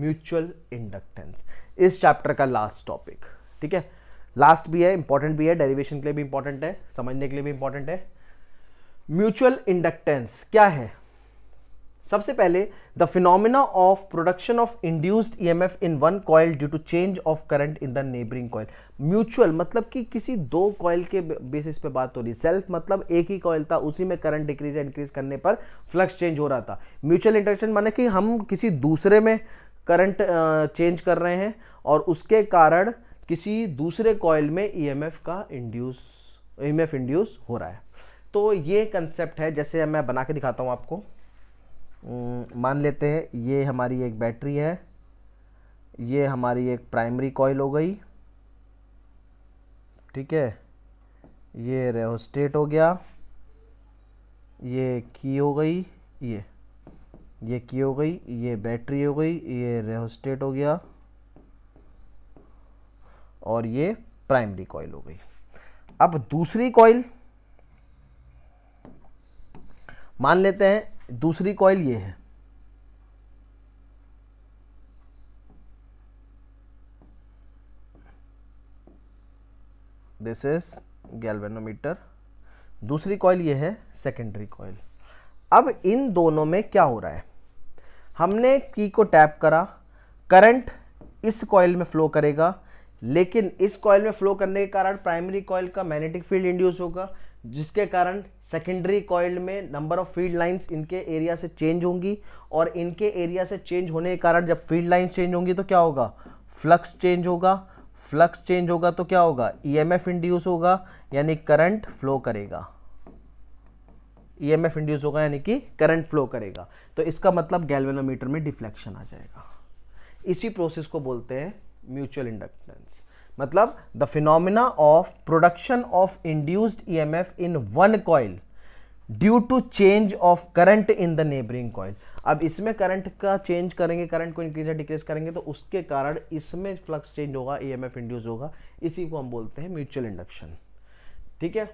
Mutual inductance, इस chapter का last topic. ठीक है, लास्ट भी है, इंपॉर्टेंट भी है, डेरिवेशन के लिए भी इंपॉर्टेंट है, समझने के लिए भी इंपॉर्टेंट है। म्यूचुअल इंडक्टेंस क्या है? सबसे पहले the phenomena of production of induced EMF in one coil due to change of current in the neighbouring coil. Mutual मतलब कि किसी दो कॉइल के बेसिस पे बात हो रही, सेल्फ मतलब एक ही कॉइल था, उसी में करंट डिक्रीज या इंक्रीज करने पर फ्लक्स चेंज हो रहा था। म्यूचुअल इंडक्शन माने कि हम किसी दूसरे में करंट चेंज कर रहे हैं और उसके कारण किसी दूसरे कॉइल में ईएमएफ इंड्यूस हो रहा है। तो ये कंसेप्ट है, जैसे मैं बना के दिखाता हूं आपको। मान लेते हैं ये हमारी एक बैटरी है, ये हमारी एक प्राइमरी कॉइल हो गई, ठीक है, ये रेहोस्टेट हो गया, ये की हो गई, ये की हो गई, ये बैटरी हो गई, ये रेहोस्टेट हो गया और ये प्राइमरी कॉइल हो गई। अब दूसरी कॉइल मान लेते हैं, दूसरी कॉइल ये है, दिस इज गैल्वेनोमीटर। दूसरी कॉइल ये है सेकेंडरी कॉइल। अब इन दोनों में क्या हो रहा है, हमने की को टैप करा, करंट इस कॉइल में फ्लो करेगा, लेकिन इस कॉइल में फ्लो करने के कारण प्राइमरी कॉइल का मैग्नेटिक फील्ड इंड्यूस होगा, जिसके कारण सेकेंडरी कॉइल में नंबर ऑफ फील्ड लाइंस इनके एरिया से चेंज होंगी और इनके एरिया से चेंज होने के कारण जब फील्ड लाइंस चेंज होंगी तो क्या होगा, फ्लक्स चेंज होगा। फ्लक्स चेंज होगा तो क्या होगा, ईएमएफ इंड्यूस होगा, यानी करंट फ्लो करेगा। ईएमएफ इंड्यूस होगा यानी कि करंट फ्लो करेगा। तो इसका मतलब गैल्वेनोमीटर में डिफ्लेक्शन आ जाएगा। इसी प्रोसेस को बोलते हैं म्यूचुअल इंडक्टेंस। मतलब the phenomena of production of induced EMF in one coil due to change of current in the neighbouring coil. अब इसमें करंट का चेंज करेंगे, करंट को इंक्रीज या डिक्रीज करेंगे तो उसके कारण इसमें फ्लक्स चेंज होगा, ईएमएफ इंड्यूस होगा। इसी को हम बोलते हैं म्यूचुअल इंडक्शन। ठीक है,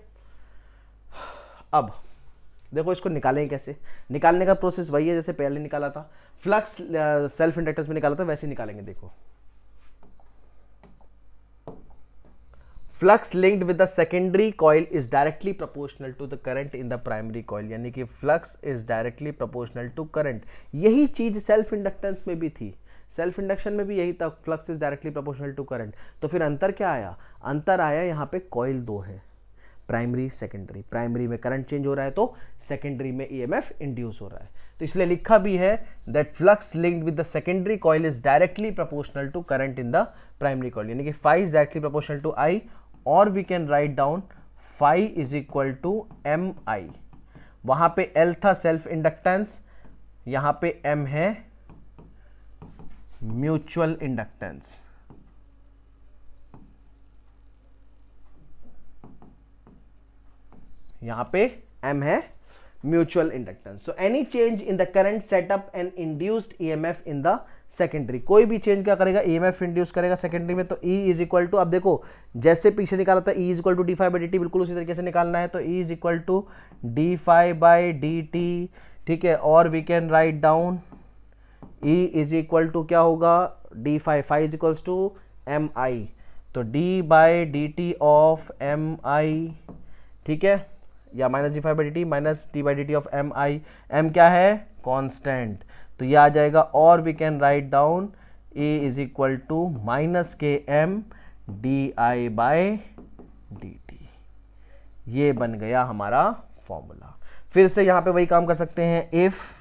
अब देखो इसको निकालेंगे कैसे। निकालने का प्रोसेस वही है जैसे पहले निकाला था, फ्लक्स सेल्फ इंडक्टेंस में निकाला था, वैसे निकालेंगे। देखो, flux linked with the secondary coil is directly proportional to the current in the primary coil, यानी कि flux is directly proportional to current. यही चीज सेल्फ इंडक्टेंस में भी थी, सेल्फ इंडक्शन में भी यही था, flux is directly proportional to current. तो फिर अंतर क्या आया, अंतर आया यहाँ पे कॉइल दो है, प्राइमरी सेकेंडरी। प्राइमरी में करंट चेंज हो रहा है तो सेकेंडरी में ईएमएफ इंड्यूस हो रहा है। तो इसलिए लिखा भी है that flux linked with the secondary coil is directly proportional to current in the primary coil, यानी कि phi is directly proportional to I, और we can write down phi is equal to mi। वहां पे L था self inductance, यहां पे M है mutual inductance. यहां पे M है mutual inductance. So any change in the current setup and induced EMF in the secondary, कोई भी चेंज क्या करेगा, ईएमएफ इंड्यूस करेगा सेकेंडरी में। तो E इज इक्वल टू, अब देखो जैसे पीछे निकाला था E is equal to D phi by D T, बिल्कुल उसी तरीके से निकालना है। तो E is equal to D phi by D T, ठीक है, और we can write down E is equal to क्या होगा, D phi, phi is equals to M I, तो D by D T of M I, ठीक है, या minus D phi by D T minus D by D T of M I. M क्या है, constant, तो ये आ जाएगा। और we can write down A is equal to minus K M D I by D T. ये बन गया हमारा फॉर्मूला। फिर से यहां पे वही काम कर सकते हैं, if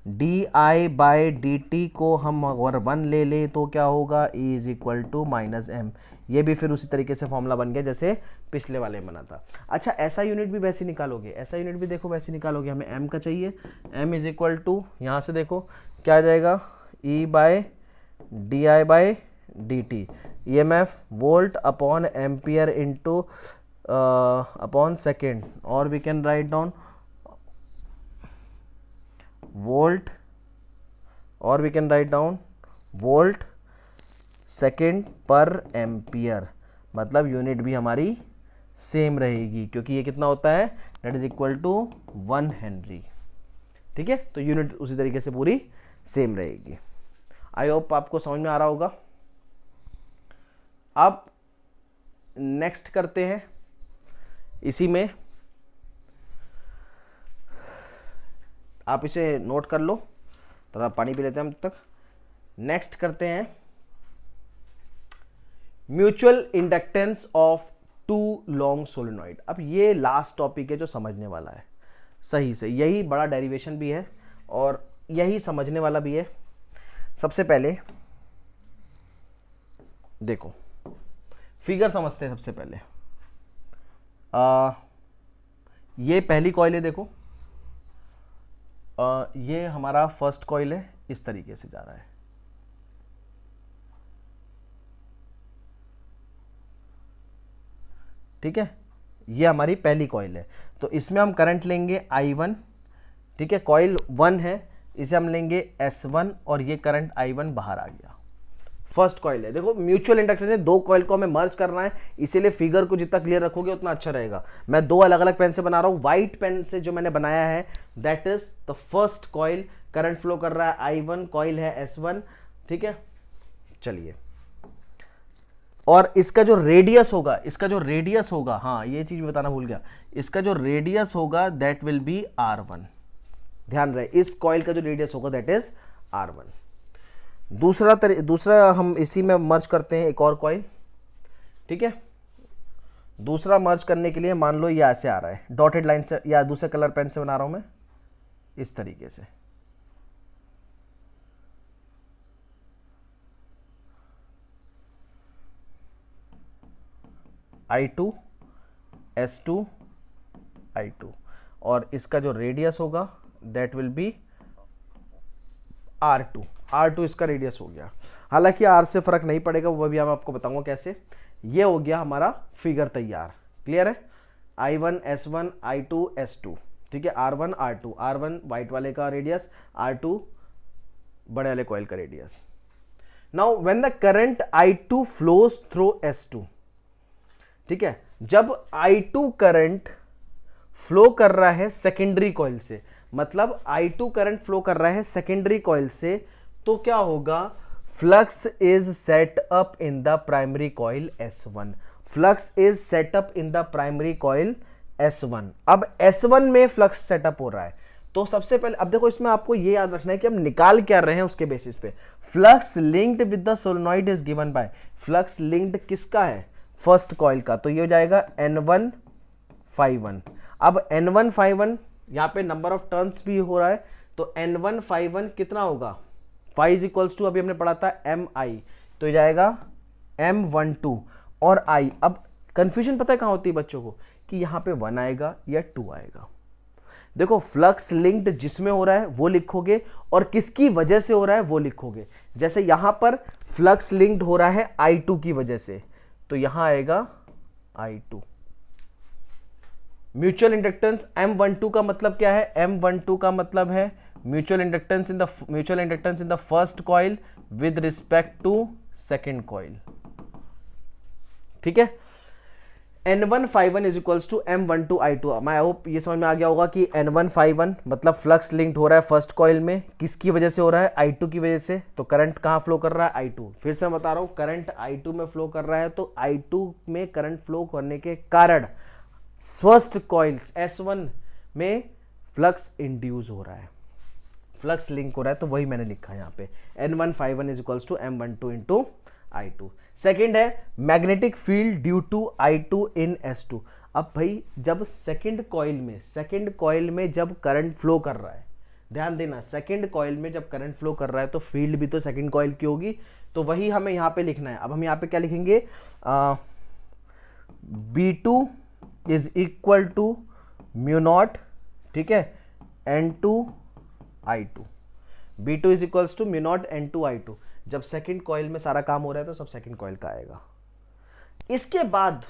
D I by D T को हम अगर 1 ले ले तो क्या होगा, E is equal to minus M. ये भी फिर उसी तरीके से फॉर्मूला बन गया जैसे पिछले वाले में बना था। अच्छा, ऐसा यूनिट भी वैसे निकालोगे, ऐसा यूनिट भी देखो वैसे निकालोगे। हमें M का चाहिए, M इज इक्वल टू यहाँ से देखो क्या आ जाएगा, E by D I by D T, E M F volt upon ampere into upon second, और we can write down volt, और we can write down volt second पर ampere. मतलब यूनिट भी हमारी सेम रहेगी क्योंकि ये कितना होता है, that is equal to 1 henry. ठीक है, तो यूनिट उसी तरीके से पूरी सेम रहेगी। आई होप आपको समझ में आ रहा होगा। अब नेक्स्ट करते हैं, इसी में आप इसे नोट कर लो, थोड़ा पानी पी लेते हैं हम तब तक। नेक्स्ट करते हैं mutual inductance of two long solenoid. अब ये लास्ट टॉपिक है जो समझने वाला है सही से, यही बड़ा डेरिवेशन भी है और यही समझने वाला भी है। सबसे पहले देखो फिगर समझते हैं। सबसे पहले ये पहली कॉइल है, देखो ये हमारा फर्स्ट कॉइल है, इस तरीके से जा रहा है। ठीक है, ये हमारी पहली कॉइल है, तो इसमें हम करंट लेंगे I1। ठीक है, कॉइल 1 है, इसे हम लेंगे S1 और ये करंट I1 बाहर आ गया। फर्स्ट कॉइल है, देखो म्यूचुअल इंडक्टेंस है, दो कॉइल को हमें मर्ज करना है, इसीलिए फिगर को जितना क्लियर रखोगे उतना अच्छा रहेगा। मैं दो अलग अलग पेन से बना रहा हूं, व्हाइट पेन से जो मैंने बनाया है that is the first coil, current flow कर रहा है I1, कॉइल है S1। ठीक है, चलिए, और इसका जो रेडियस होगा, इसका जो रेडियस होगा, हाँ ये चीज बताना भूल गया, इसका जो रेडियस होगा दैट विल बी R1। ध्यान रहे, इस कॉइल का जो रेडियस होगा दैट इज R1। दूसरा हम इसी में मर्ज करते हैं एक और कॉइल। ठीक है, दूसरा मर्ज करने के लिए मान लो ये ऐसे आ रहा है, डॉटेड लाइन से या दूसरे कलर पेन से बना रहा हूं मैं, इस तरीके से। I2 S2 I2 और इसका जो रेडियस होगा दैट विल बी R2 इसका रेडियस हो गया। हालांकि R से फर्क नहीं पड़ेगा, वो भी मैं आपको बताऊंगा कैसे। ये हो गया हमारा फिगर तैयार, क्लियर है। I1 S1 I2 S2। ठीक है, R1 R2, R1 व्हाइट वाले का रेडियस, R2 बड़े वाले कॉइल का radius. Now when the current I2 flows through S2, ठीक है, जब I2 करंट फ्लो कर रहा है सेकेंडरी कॉइल से, मतलब I2 करंट फ्लो कर रहा है सेकेंडरी कॉइल से, तो क्या होगा, flux is set up in the primary coil S1। Flux is set up in the primary coil S1। अब S1 में फ्लक्स सेटअप हो रहा है, तो सबसे पहले अब देखो इसमें आपको ये याद रखना है कि हम निकाल क्या रहे हैं उसके बेसिस पे। Flux linked with the solenoid is given by, flux linked किसका है, फर्स्ट कॉइल का, तो ये हो जाएगा N1 अब N1 यहां पे नंबर ऑफ टर्न्स भी हो रहा है, तो N1 कितना होगा, फाइव इज इक्वल्स टू, अभी हमने पढ़ा था Mi, तो ये जाएगा M12 और I। अब कंफ्यूजन पता है कहां होती है बच्चों को, कि यहां पे 1 आएगा या 2 आएगा। देखो फ्लक्स लिंक्ड जिसमें हो रहा है वो लिखोगे और किसकी वजह से हो रहा है वो लिखोगे। जैसे यहां पर फ्लक्स लिंक्ड हो रहा है I2 की वजह से, तो यहां आएगा I2। म्यूचुअल इंडक्टेंस M12 का मतलब क्या है, M12 का मतलब है mutual inductance in the first coil with respect to second coil. ठीक है, N1 is equals to M12 I2। मैं होप ये समझ में आ गया होगा कि N1 मतलब फ्लक्स लिंक्ड हो रहा है फर्स्ट कॉइल में, किसकी वजह से हो रहा है, I2 की वजह से। तो करंट कहां फ्लो कर रहा है, I2। फिर से मैं बता रहा हूं, करंट I2 में फ्लो कर रहा है, तो I2 में करंट फ्लो करने के कारण फर्स्ट कॉइल S1 में फ्लक्स इंड्यूस हो रहा है, फ्लक्स लिंक हो रहा है, तो वही मैंने लिखा है यहाँ पे N1 is equals to M12 into I2। Second है magnetic field due to I2 in S2। अब भाई जब सेकेंड कॉइल में जब करंट फ्लो कर रहा है, ध्यान देना, सेकेंड कॉइल में जब करंट फ्लो कर रहा है तो फील्ड भी तो सेकेंड कॉइल की होगी, तो वही हमें यहाँ पे लिखना है। अब हम यहाँ पे क्या लिखेंगे, B2 is equal to mu naught, ठीक है, N2 I2। B2 is equals to mu naught N2 I2। जब सेकेंड कॉइल में सारा काम हो रहा है तो सब सेकेंड कॉइल का आएगा। इसके बाद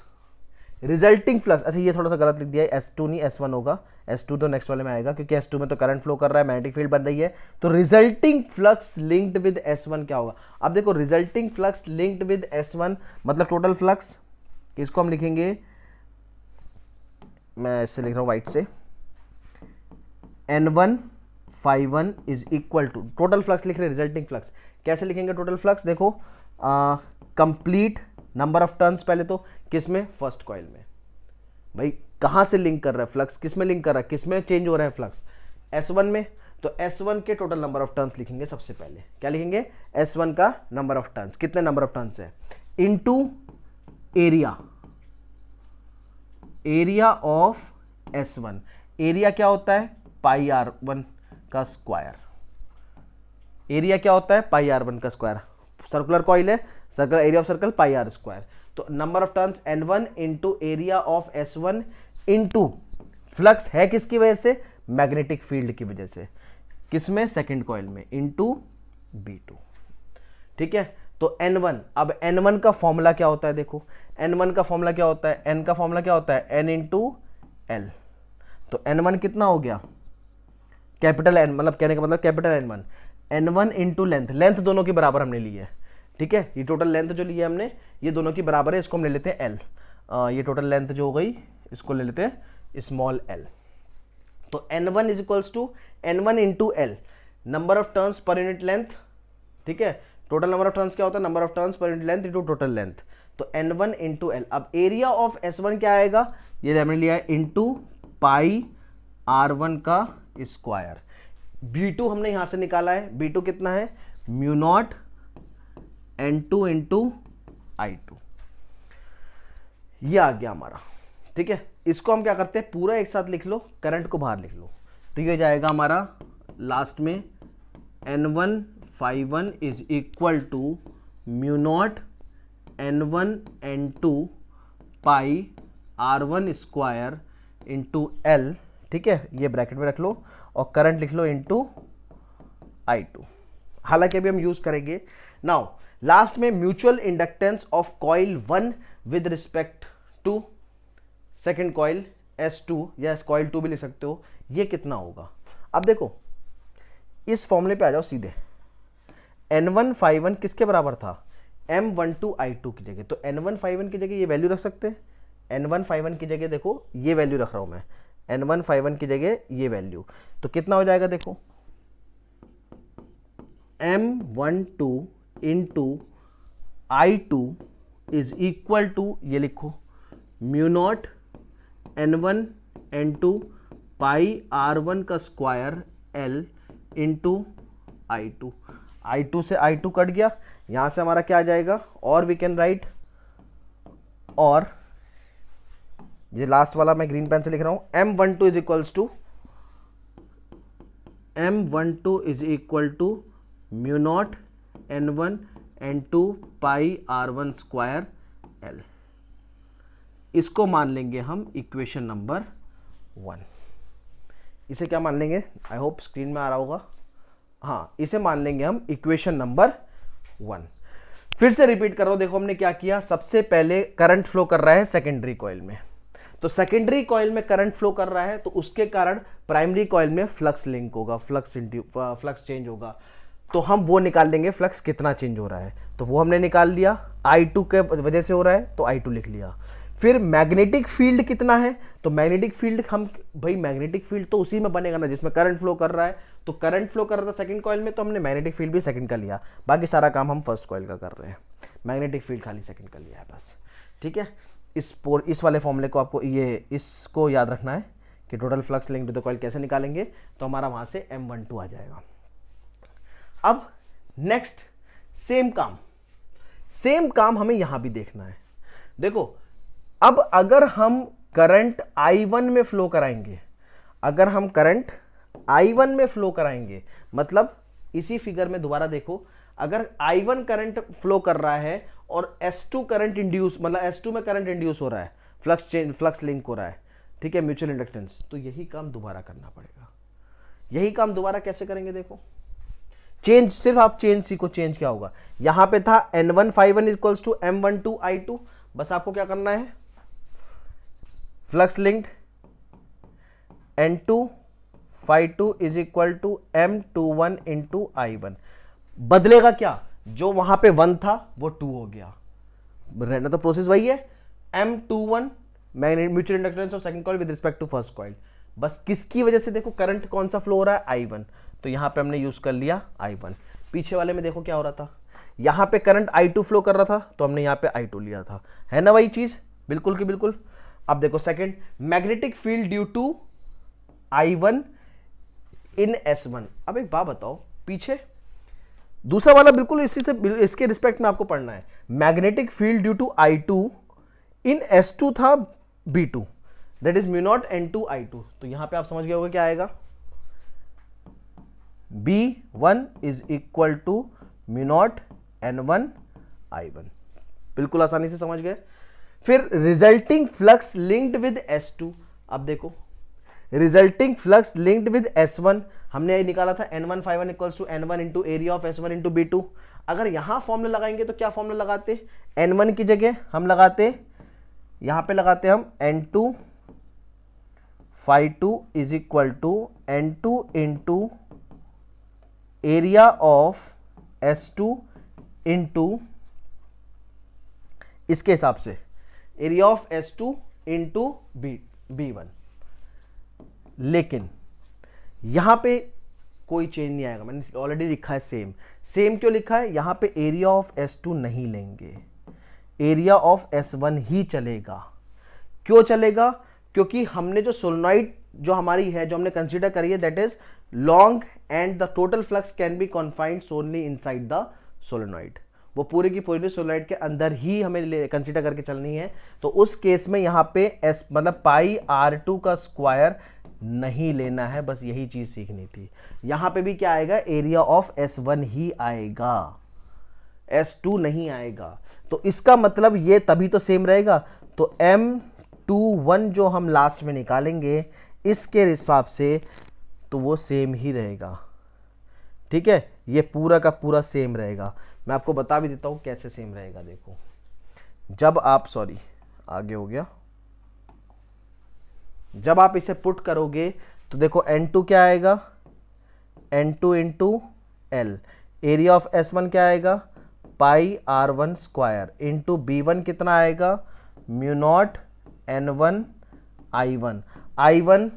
रिजल्टिंग फ्लक्स, अच्छा ये थोड़ा सा गलत लिख दिया है, S2 नहीं S1 होगा, S2 तो नेक्स्ट वाले में आएगा क्योंकि S2 में तो करंट फ्लो कर रहा है, मैग्नेटिक फील्ड बन रही है, तो resulting flux linked with S1 क्या होगा। अब देखो resulting flux linked with S1 मतलब टोटल फ्लक्स, इसको हम लिखेंगे, मैं इससे लिख रहा हूं व्हाइट से, N1 is equal to, total flux लिख रहे हैं, रिजल्टिंग फ्लक्स कैसे लिखेंगे टोटल फ्लक्स? देखो कंप्लीट नंबर ऑफ टर्न्स, पहले तो किस में? फर्स्ट कॉइल में। भाई कहां से लिंक कर रहा है फ्लक्स, किस में लिंक कर रहा है, किस में चेंज हो रहा है फ्लक्स? S1 में। तो S1 के टोटल नंबर ऑफ टर्न्स लिखेंगे सबसे पहले। क्या लिखेंगे? S1 का नंबर ऑफ टर्न्स, कितने नंबर ऑफ टर्न्स है, into area, area of S1। Area क्या होता है? पाई R1 का स्क्वायर। एरिया क्या होता है? पाई R1 का स्क्वायर। सर्कुलर कॉइल है, circle area of circle pi R square. तो number of turns N1 into area of S1 into flux है किसकी वजह से? मैग्नेटिक फील्ड की वजह से। किसमें? सेकंड कॉइल में, इंटू B2। ठीक है, तो N1, अब N1 का फॉर्मूला क्या होता है? देखो N1 का फॉर्मूला क्या होता है? N का फॉर्मूला क्या होता है? N into L। तो N1 कितना हो गया? कैपिटल N, मतलब कहने का मतलब capital N1, N1 into length, length दोनों की बराबर हमने ली है। ठीक है, ये टोटल लेंथ जो ली है हमने, ये दोनों की बराबर है, इसको हम ले लेते हैं L। ये टोटल लेंथ जो हो गई, इसको ले लेते हैं स्मॉल l। तो N1 is equals to N1 into L, number of turns per unit length. ठीक है, टोटल नंबर ऑफ टर्न्स क्या होता है? Number of turns per unit length into total length. तो N1 इंटू L। अब area of S1 क्या आएगा? ये हमने लिया है इंटू पाई R1 का स्क्वायर। B2 हमने यहां से निकाला है, B2 कितना है? Mu naught N2 into I2। ये आ गया हमारा। ठीक है, इसको हम क्या करते हैं, पूरा एक साथ लिख लो, करंट को बाहर लिख लो। तो ये जाएगा हमारा लास्ट में N1 ∅1 is equal to mu naught N1 N2 pi R1 square into L। ठीक है, ये ब्रैकेट में रख लो और करंट लिख लो इंटू I2। हालांकि अभी हम यूज करेंगे नाउ लास्ट में mutual inductance of coil 1 with respect to second coil S2 या कॉइल 2 भी लिख सकते हो। ये कितना होगा? अब देखो इस फॉर्मूले पे आ जाओ सीधे। N1 ∅1 किसके बराबर था? M12 I2 की जगह। तो N1 ∅1 की जगह ये वैल्यू रख सकते हैं। N1 ∅1 की जगह देखो ये वैल्यू रख रहा हूं मैं, N1 ∅1 की जगह ये वैल्यू। तो कितना हो जाएगा? देखो M12 into I2 is equal to, ये लिखो mu naught N1 N2 pi R1 का square L into I2। I2 से I2 कट गया, यहां से हमारा क्या आ जाएगा? और वी कैन राइट, और ये लास्ट वाला मैं ग्रीन पेन से लिख रहा हूं, M12 is equals to M12 is equal to mu naught N1 N2 pi R1 square L। इसको मान लेंगे हम इक्वेशन नंबर 1। इसे क्या मान लेंगे? आई होप स्क्रीन में आ रहा होगा। हाँ, इसे मान लेंगे हम इक्वेशन नंबर 1। फिर से रिपीट कर रहा हूं, देखो हमने क्या किया। सबसे पहले करंट फ्लो कर रहा है सेकेंडरी कॉइल में, तो सेकेंडरी कॉइल में करंट फ्लो कर रहा है तो उसके कारण प्राइमरी कॉइल में फ्लक्स लिंक होगा, फ्लक्स चेंज होगा। तो हम वो निकाल लेंगे फ्लक्स कितना चेंज हो रहा है, तो वो हमने निकाल लिया। I2 के वजह से हो रहा है तो I2 लिख लिया। फिर मैग्नेटिक फील्ड कितना है, तो मैग्नेटिक फील्ड हम, भाई मैग्नेटिक फील्ड तो उसी में बनेगा ना जिसमें करंट फ्लो कर रहा है। तो करंट फ्लो कर रहा था सेकंड कॉइल में, तो हमने मैग्नेटिक फील्ड भी सेकंड का लिया। बाकी सारा काम हम फर्स्ट कॉइल का कर रहे हैं, मैग्नेटिक फील्ड खाली सेकंड का लिया है बस। ठीक है, इस वाले फॉर्मूले को आपको इसको याद रखना है कि total flux link to the coil कैसे निकालेंगे। तो हमारा वहां से M12 आ जाएगा। अब नेक्स्ट सेम काम हमें यहां भी देखना है। देखो अब अगर हम करंट I1 में फ्लो कराएंगे, अगर हम करंट I1 में फ्लो कराएंगे, मतलब इसी फिगर में दोबारा देखो, अगर I1 करंट फ्लो कर रहा है और S2 करंट इंड्यूस, मतलब S2 में करंट इंड्यूस हो रहा है, फ्लक्स लिंक हो रहा है, ठीक है, म्यूचुअल इंडक्टेंस, तो यही काम दोबारा करना पड़ेगा। यही काम दोबारा कैसे करेंगे? देखो चेंज, सिर्फ आप चेंज सीखो। चेंज क्या होगा? यहां पे था N1 ∅1 equals to M12 I2, बस आपको क्या करना है, flux linked N2 ∅2 is equal to M21 into I1। बदलेगा क्या? जो वहां पे 1 था वो 2 हो गया, रहना तो प्रोसेस वही है। M21 mutual inductance of second coil with respect to first coil, बस किसकी वजह से? देखो करंट कौन सा फ्लो हो रहा है? I1, तो यहां पे हमने यूज कर लिया I1। पीछे वाले में देखो क्या हो रहा था, यहां पे करंट I2 फ्लो कर रहा था तो हमने यहां पे I2 लिया था, है ना वही चीज, बिल्कुल की बिल्कुल। अब देखो second, magnetic field due to I1 in S1। अब एक बात बताओ, पीछे दूसरा वाला बिल्कुल इसी से, इसके रिस्पेक्ट में आपको पढ़ना है, magnetic field due to I2 in S2 था B2, that is mu naught N2 I2। तो यहां पे आप समझ गए होगे क्या आएगा, B1 is equal to mu naught N1 I1, बिल्कुल आसानी से समझ गए। फिर resulting flux linked with S2, अब देखो resulting flux linked with S1, हमने ये निकाला था N1 ∅1 equals to N1 into area of S1 into B2। अगर यहां फॉर्मूला लगाएंगे तो क्या फॉर्मूला लगाते, N1 की जगह हम लगाते, यहां पे लगाते हम N2 ∅2 is equal to N2 into area of S2 into, इसके हिसाब से area of S2 into B1। लेकिन यहां पे कोई चेंज नहीं आएगा, मैंने ऑलरेडी लिखा है सेम। सेम क्यों लिखा है, यहां पे एरिया ऑफ S2 नहीं लेंगे, एरिया ऑफ S1 ही चलेगा। क्यों चलेगा, क्योंकि हमने जो सोलेनॉइड जो हमारी है, जो हमने कंसीडर करी है, that is long and the total flux can be confined solely inside the solenoid, वो पूरी की पूरी सोलेनॉइड के अंदर ही हमें कंसीडर करके चलनी है। तो उस केस में यहां पे S मतलब पाई R2 का स्क्वायर नहीं लेना है, बस यही चीज सीखनी थी। यहां पे भी क्या आएगा, एरिया ऑफ S1 ही आएगा, S2 नहीं आएगा। तो इसका मतलब ये तभी तो सेम रहेगा। तो M21 जो हम लास्ट में निकालेंगे इसके हिसाब से तो वो सेम ही रहेगा, ठीक है, ये पूरा का पूरा सेम रहेगा। मैं आपको बता भी देता हूं कैसे सेम रहेगा। देखो जब आप, सॉरी आगे हो गया, जब आप इसे पुट करोगे तो देखो N2 क्या आएगा, N2 into L, area of S1 क्या आएगा, पाई R1 स्क्वायर इंटू B1 कितना आएगा, mu naught N1 I1। I1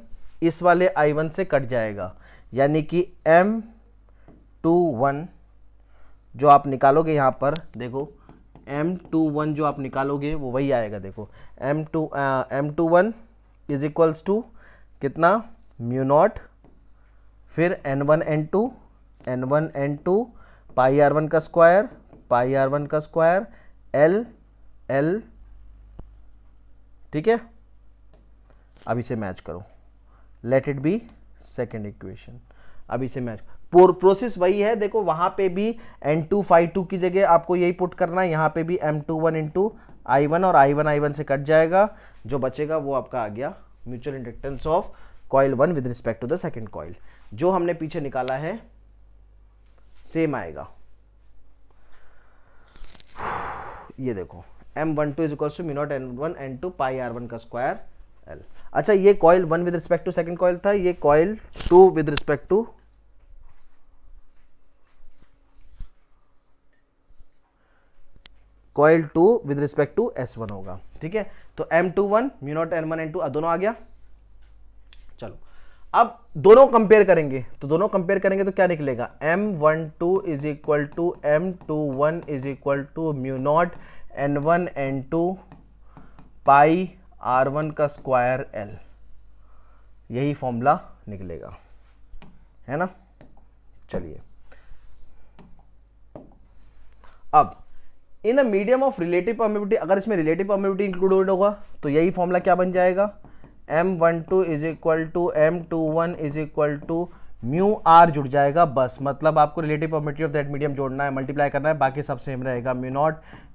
इस वाले I1 से कट जाएगा, यानी कि M21 जो आप निकालोगे यहां पर, देखो M21 जो आप निकालोगे वो वही आएगा। देखो M21 इज इक्वल्स टू कितना, म्यू नॉट, फिर N1 N2 पाई R1 का स्क्वायर, पाई R1 का स्क्वायर, L, ठीक है। अब इसे मैच करो, let it be second equation. अब इसे मैच, प्रोसेस वही है। देखो वहां पे भी N2 ∅2 की जगह आपको यही पुट करना है, यहां पे भी M21 इंटू I1 और I1 से कट जाएगा, जो बचेगा वो आपका आ गया mutual inductance of coil 1 with respect to the second coil. जो हमने पीछे निकाला है सेम आएगा। ये देखो M12 is equal to mu naught N1 N2 pi R1 का स्क्वायर L। अच्छा, ये coil 1 with respect to second coil था, ये coil 2 with respect to coil 2 with respect to S1 होगा, ठीक है। तो M21 mu naught N1 N2 दोनों आ गया। चलो अब दोनों कंपेयर करेंगे, तो दोनों कंपेयर करेंगे तो क्या निकलेगा, M12 is equal to M21 is equal to mu naught N1 N2 pi R1 का स्क्वायर L, यही फॉर्मूला निकलेगा, है ना। चलिए अब in a medium of relative permittivity, अगर इसमें रिलेटिव परमिटिविटी इंक्लूड होगा तो यही फॉर्मूला क्या बन जाएगा, M12 is equal to M21 is equal to mu r जुड़ जाएगा, बस मतलब आपको relative permittivity of that medium जोड़ना है, मल्टीप्लाई करना है, बाकी सब सेम रहेगा, mu naught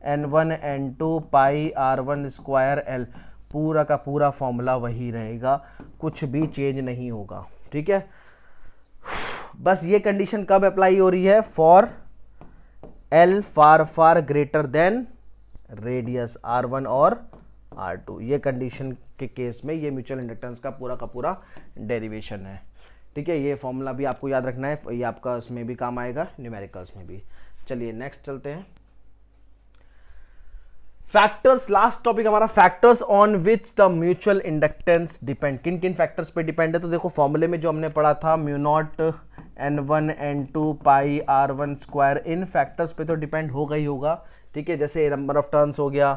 N1 N2 pi R1 square L, पूरा का पूरा फॉर्मूला वही रहेगा, कुछ भी चेंज नहीं होगा, ठीक है। बस ये कंडीशन कब अप्लाई हो रही है, for L far greater than radius R1 और R2, ये कंडीशन के केस में ये म्यूचुअल इंडक्टेंस का पूरा डेरिवेशन है, ठीक है। ये फॉर्मूला भी आपको याद रखना है, ये आपका इसमें भी काम आएगा, न्यूमेरिकल्स में भी। चलिए नेक्स्ट चलते हैं। फैक्टर्स, लास्ट टॉपिक हमारा factors on which the mutual inductance depend. किन किन फैक्टर्स पे डिपेंड है? तो देखो फॉर्मूले में जो हमने पढ़ा था mu naught N1 N2 pi R1 square, इन फैक्टर्स पे तो डिपेंड होगा ही होगा, ठीक है। जैसे नंबर ऑफ टर्न्स हो गया,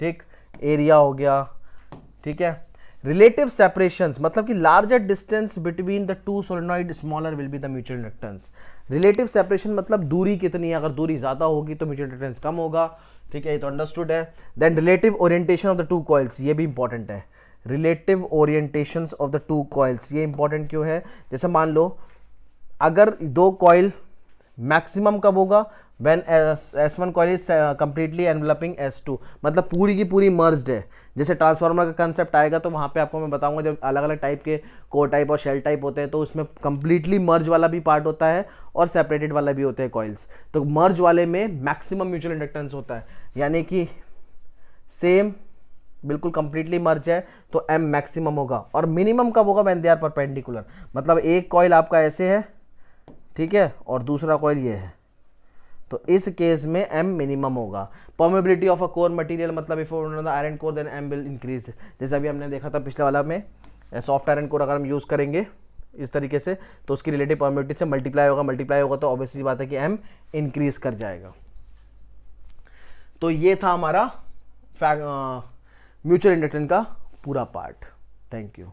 ठीक, एरिया हो गया, ठीक है। रिलेटिव सेपरेशंस मतलब कि larger distance between the two solenoid smaller will be the mutual inductance. Relative separation मतलब दूरी कितनी है, अगर दूरी ज्यादा होगी तो म्यूचुअल इंडक्टेंस कम होगा, ठीक है, ये तो अंडरस्टूड है। Then relative orientation of the two coils, ये भी इंपॉर्टेंट है। Relative orientations of the two coils, ये इंपॉर्टेंट क्यों है? जैसे मान लो अगर दो कॉइल, मैक्सिमम कब होगा? When S1 coil is completely enveloping S2, मतलब पूरी की पूरी मर्ज्ड है। जैसे ट्रांसफार्मर का कंसेप्ट आएगा तो वहाँ पे आपको मैं बताऊंगा, जब अलग अलग टाइप के कोर टाइप और शेल टाइप होते हैं तो उसमें कंप्लीटली मर्ज वाला भी पार्ट होता है और सेपरेटेड वाला भी होते हैं कॉइल्स। तो मर्ज वाले में मैक्सिमम म्यूचुअल इंडक्टेंस होता है, यानी कि सेम बिल्कुल कंप्लीटली मर्ज है तो M मैक्सिमम होगा। और मिनिमम कब होगा? व्हेन दे आर परपेंडिकुलर, मतलब एक कॉइल आपका ऐसे है, ठीक है, और दूसरा कॉइल ये है, तो इस केस में M मिनिमम होगा। Permeability of a core material मतलब if the iron core then M will increase. जैसे अभी हमने देखा था पिछले वाला में, सॉफ्ट आयरन कोर अगर हम यूज करेंगे इस तरीके से तो उसकी रिलेटिव परमेबिलिटी से मल्टीप्लाई होगा तो ऑब्वियसली बात है कि M इंक्रीज कर जाएगा। तो ये था हमारा म्यूचुअल इंडक्टेंस का पूरा पार्ट। Thank you.